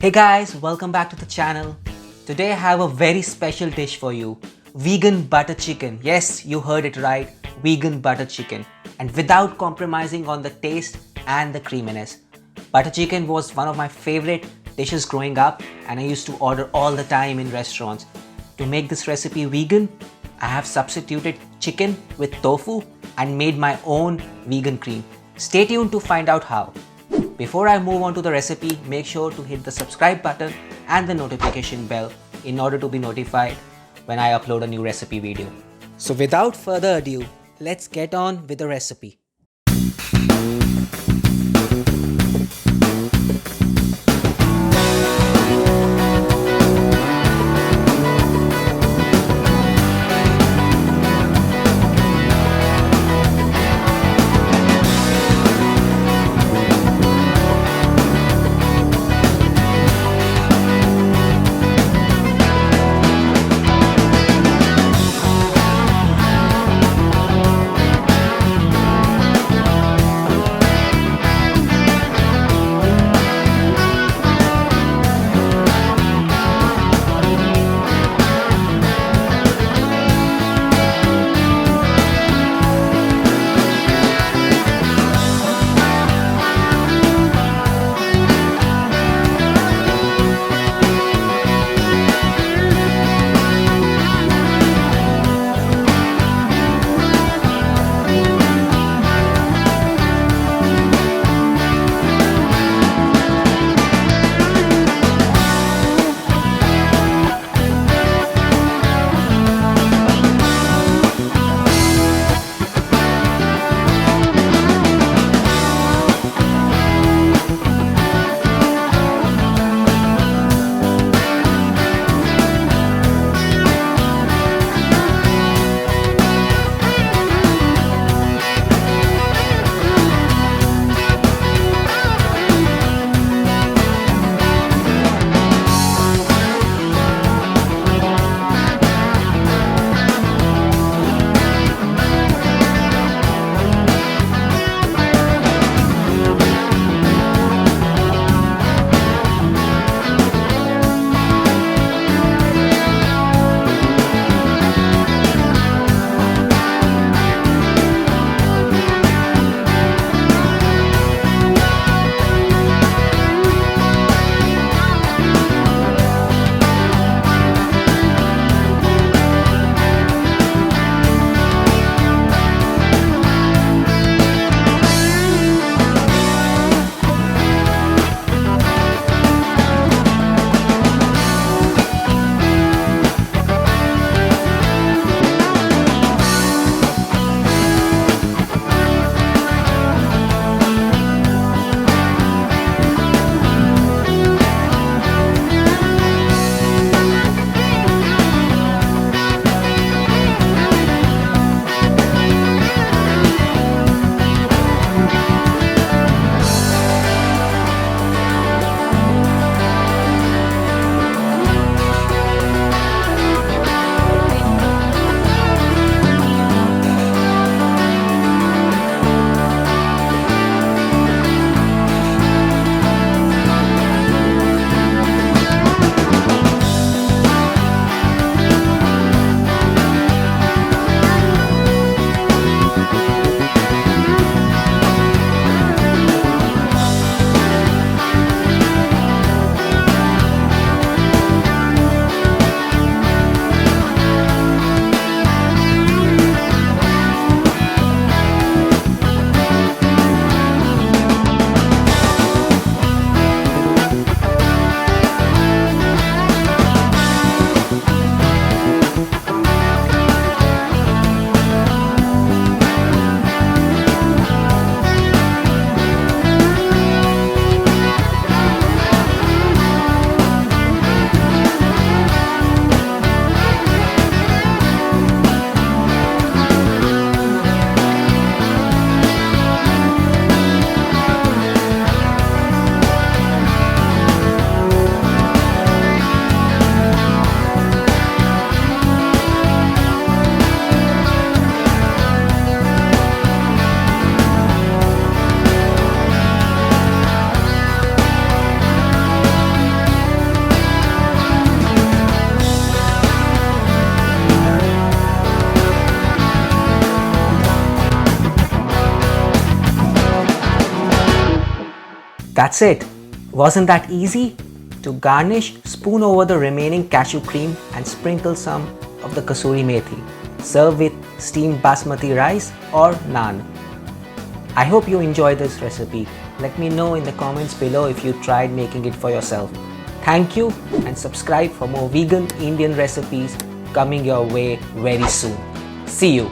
Hey guys, welcome back to the channel. Today I have a very special dish for you. Vegan butter chicken. Yes, you heard it right. Vegan butter chicken. And without compromising on the taste and the creaminess. Butter chicken was one of my favorite dishes growing up and I used to order all the time in restaurants. To make this recipe vegan, I have substituted chicken with tofu and made my own vegan cream. Stay tuned to find out how. Before I move on to the recipe, make sure to hit the subscribe button and the notification bell in order to be notified when I upload a new recipe video. So without further ado, let's get on with the recipe. That's it. Wasn't that easy? To garnish, spoon over the remaining cashew cream and sprinkle some of the kasoori methi. Serve with steamed basmati rice or naan. I hope you enjoyed this recipe. Let me know in the comments below if you tried making it for yourself. Thank you, and subscribe for more vegan Indian recipes coming your way very soon. See you.